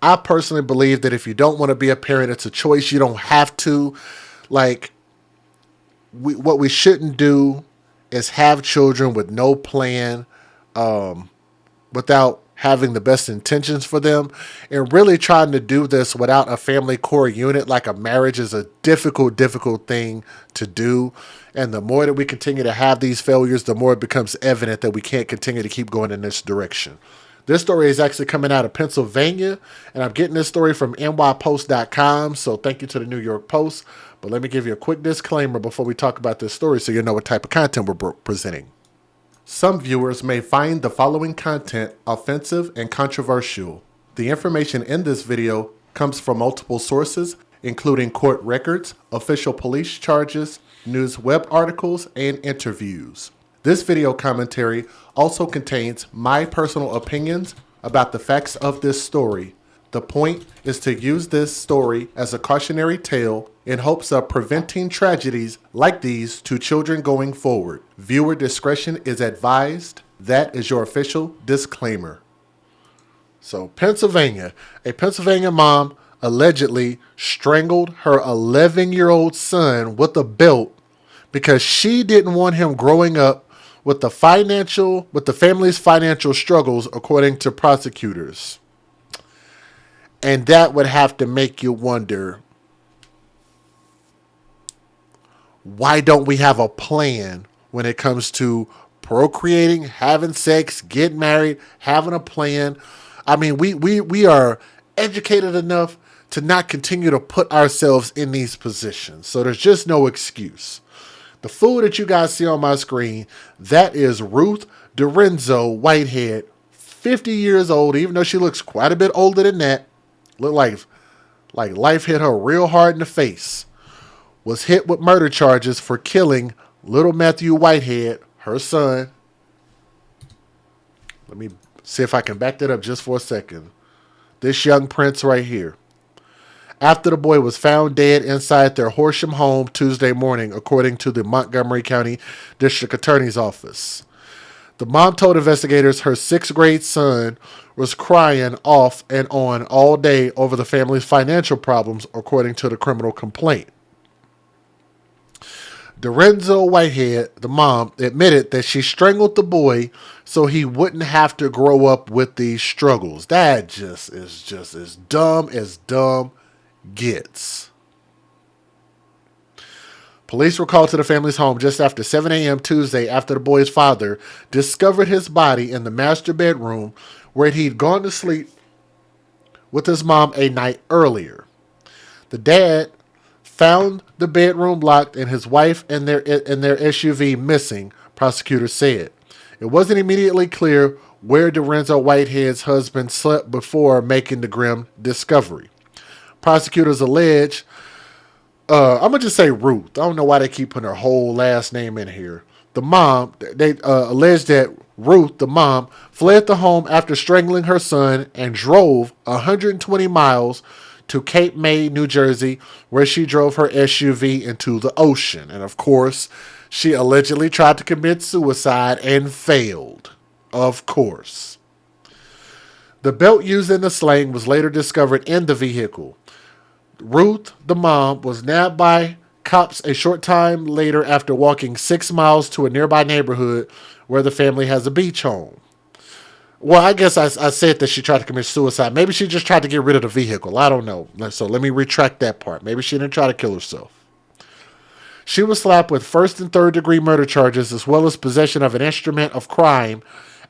I personally believe that if you don't want to be a parent, it's a choice. You don't have to. Like, what we shouldn't do is have children with no plan, without having the best intentions for them, and really trying to do this without a family core unit. Like, a marriage is a difficult thing to do. And the more that we continue to have these failures, the more it becomes evident that we can't continue to keep going in this direction. This story is actually coming out of Pennsylvania, and I'm getting this story from nypost.com. So thank you to the New York Post. But let me give you a quick disclaimer before we talk about this story so you know what type of content we're presenting. Some viewers may find the following content offensive and controversial. The information in this video comes from multiple sources, including court records, official police charges, news web articles, and interviews. This video commentary also contains my personal opinions about the facts of this story. The point is to use this story as a cautionary tale in hopes of preventing tragedies like these to children going forward. Viewer discretion is advised. That is your official disclaimer. So, Pennsylvania. A Pennsylvania mom allegedly strangled her 11-year-old son with a belt because she didn't want him growing up with the family's financial struggles, according to prosecutors. And that would have to make you wonder, why don't we have a plan when it comes to procreating, having sex, getting married, having a plan? I mean, we are educated enough to not continue to put ourselves in these positions. So there's just no excuse. The fool that you guys see on my screen, that is Ruth Dorenzo Whitehead, 50 years old, even though she looks quite a bit older than that. Looked like life hit her real hard in the face. Was hit with murder charges for killing little Matthew Whitehead, her son. Let me see if I can back that up just for a second. This young prince right here. After the boy was found dead inside their Horsham home Tuesday morning, according to the Montgomery County District Attorney's Office. The mom told investigators her 6th grade son was crying off and on all day over the family's financial problems, according to the criminal complaint. Dorenzo Whitehead, the mom, admitted that she strangled the boy so he wouldn't have to grow up with these struggles. That just is as dumb gets. Police were called to the family's home just after 7 a.m. Tuesday after the boy's father discovered his body in the master bedroom where he'd gone to sleep with his mom a night earlier. The dad found the bedroom locked and his wife and their SUV missing, prosecutors said. It wasn't immediately clear where Dorenzo Whitehead's husband slept before making the grim discovery. Prosecutors allege, I'm going to just say Ruth. I don't know why they keep putting her whole last name in here. The mom, they allege that Ruth, the mom, fled the home after strangling her son and drove 120 miles to Cape May, New Jersey, where she drove her SUV into the ocean. And of course, she allegedly tried to commit suicide and failed. Of course. The belt used in the slaying was later discovered in the vehicle. Ruth, the mom, was nabbed by cops a short time later after walking 6 miles to a nearby neighborhood where the family has a beach home. Well, I guess I said that she tried to commit suicide. Maybe she just tried to get rid of the vehicle. I don't know. So let me retract that part. Maybe she didn't try to kill herself. She was slapped with 1st and 3rd degree murder charges as well as possession of an instrument of crime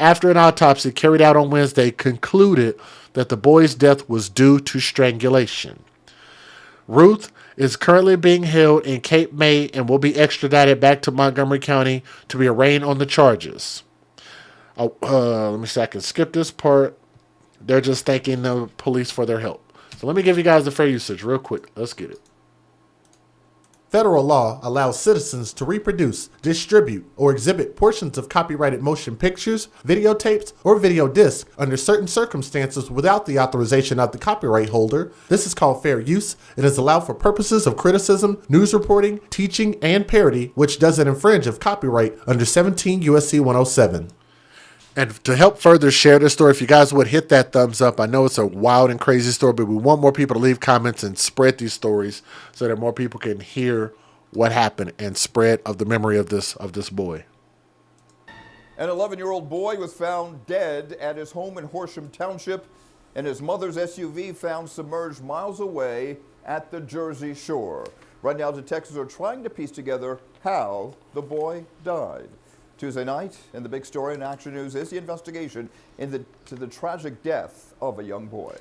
after an autopsy carried out on Wednesday concluded that the boy's death was due to strangulation. Ruth is currently being held in Cape May and will be extradited back to Montgomery County to be arraigned on the charges. Let me see. I can skip this part. They're just thanking the police for their help. So let me give you guys the fair usage real quick. Let's get it. Federal law allows citizens to reproduce, distribute, or exhibit portions of copyrighted motion pictures, videotapes, or video discs under certain circumstances without the authorization of the copyright holder. This is called fair use. It is allowed for purposes of criticism, news reporting, teaching, and parody, which doesn't infringe of copyright under 17 U.S.C. 107. And to help further share this story, if you guys would hit that thumbs up. I know it's a wild and crazy story, but we want more people to leave comments and spread these stories so that more people can hear what happened and spread of the memory of this boy. An 11-year-old boy was found dead at his home in Horsham Township, and his mother's SUV found submerged miles away at the Jersey Shore. Right now, detectives are trying to piece together how the boy died. Tuesday night, and the big story in Action News is the investigation into the tragic death of a young boy.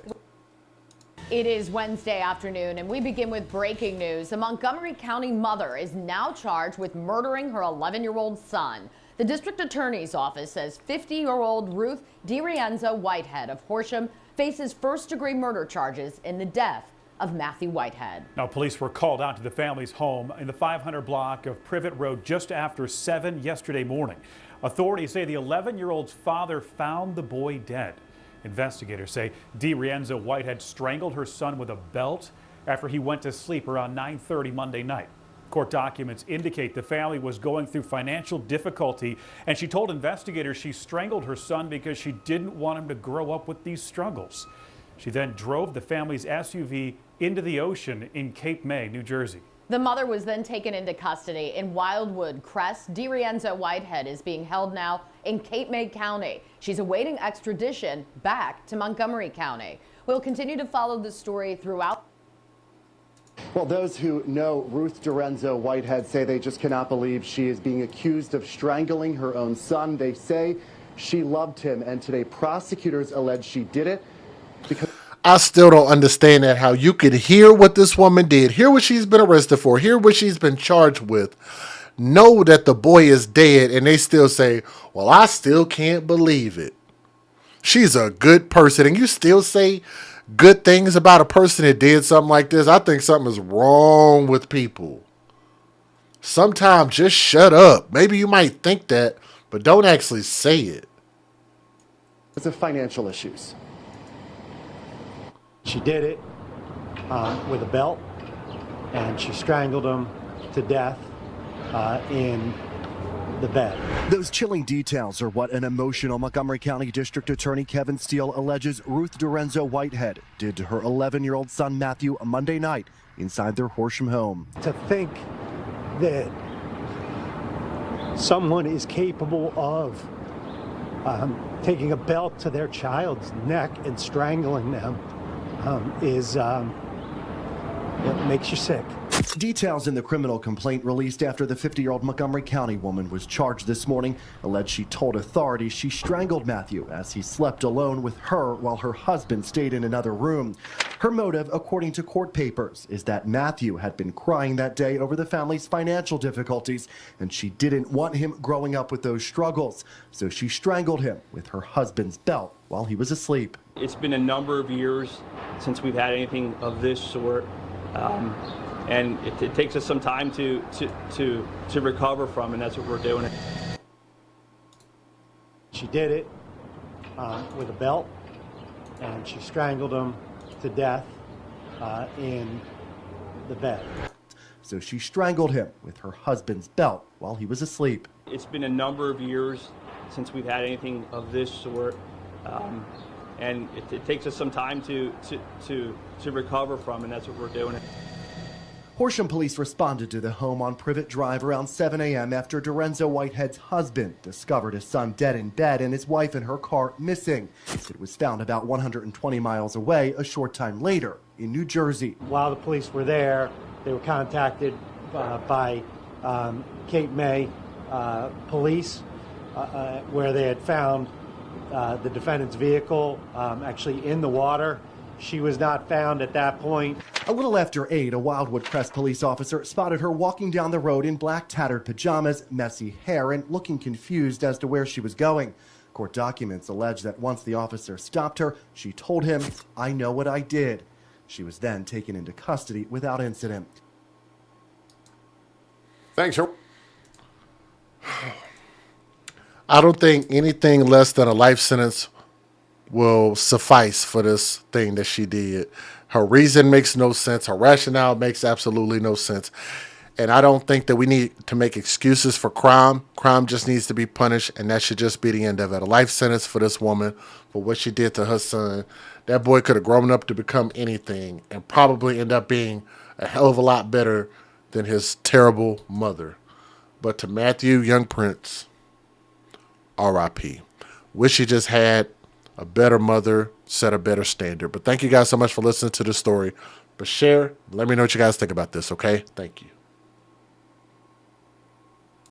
It is Wednesday afternoon, and we begin with breaking news. A Montgomery County mother is now charged with murdering her 11-year-old son. The district attorney's office says 50-year-old Ruth DiRienzo Whitehead of Horsham faces first-degree murder charges in the death of Matthew Whitehead. Now, police were called out to the family's home in the 500 block of Privet Road just after 7 yesterday morning. Authorities say the 11-year-old's father found the boy dead. Investigators say DiRienzo Whitehead strangled her son with a belt after he went to sleep around 9:30 Monday night. Court documents indicate the family was going through financial difficulty, and she told investigators she strangled her son because she didn't want him to grow up with these struggles. She then drove the family's SUV into the ocean in Cape May, New Jersey. The mother was then taken into custody in Wildwood Crest. DiRienzo Whitehead is being held now in Cape May County. She's awaiting extradition back to Montgomery County. We'll continue to follow the story throughout. Well, those who know Ruth DiRienzo Whitehead say they just cannot believe she is being accused of strangling her own son. They say she loved him, and today prosecutors allege she did it because... I still don't understand that, how you could hear what this woman did, hear what she's been arrested for, hear what she's been charged with, know that the boy is dead, and they still say, well, I still can't believe it. She's a good person, and you still say good things about a person that did something like this. I think something is wrong with people. Sometimes just shut up. Maybe you might think that, but don't actually say it. Because of financial issues. She did it with a belt, and she strangled him to death in the bed. Those chilling details are what an emotional Montgomery County District Attorney Kevin Steele alleges Ruth DiRienzo Whitehead did to her 11-year-old son Matthew Monday night inside their Horsham home. To think that someone is capable of taking a belt to their child's neck and strangling them it makes you sick. Details in the criminal complaint released after the 50-year-old Montgomery County woman was charged this morning allege she told authorities she strangled Matthew as he slept alone with her while her husband stayed in another room. Her motive, according to court papers, is that Matthew had been crying that day over the family's financial difficulties, and she didn't want him growing up with those struggles, so she strangled him with her husband's belt while he was asleep. It's been a number of years since we've had anything of this sort. And it takes us some time to recover from, and that's what we're doing. She did it with a belt, and she strangled him to death in the bed. So she strangled him with her husband's belt while he was asleep. It's been a number of years since we've had anything of this sort. And it takes us some time to recover from, and that's what we're doing. Horsham police responded to the home on Privet Drive around 7 a.m. after DiRienzo Whitehead's husband discovered his son dead in bed and his wife in her car missing. It was found about 120 miles away a short time later in New Jersey. While the police were there, they were contacted by Cape May police where they had found the defendant's vehicle actually in the water. She was not found at that point. A little after 8, a Wildwood Crest police officer spotted her walking down the road in black tattered pajamas, messy hair, and looking confused as to where she was going. Court documents allege that once the officer stopped her, she told him, "I know what I did." She was then taken into custody without incident. Thanks, sir. I don't think anything less than a life sentence will suffice for this thing that she did. Her reason makes no sense. Her rationale makes absolutely no sense. And I don't think that we need to make excuses for crime. Crime just needs to be punished, and that should just be the end of it. A life sentence for this woman for what she did to her son. That boy could have grown up to become anything and probably end up being a hell of a lot better than his terrible mother. But to Matthew, young Prince, R.I.P. Wish he just had a better mother, set a better standard. But thank you guys so much for listening to the story. But share, let me know what you guys think about this, okay? Thank you.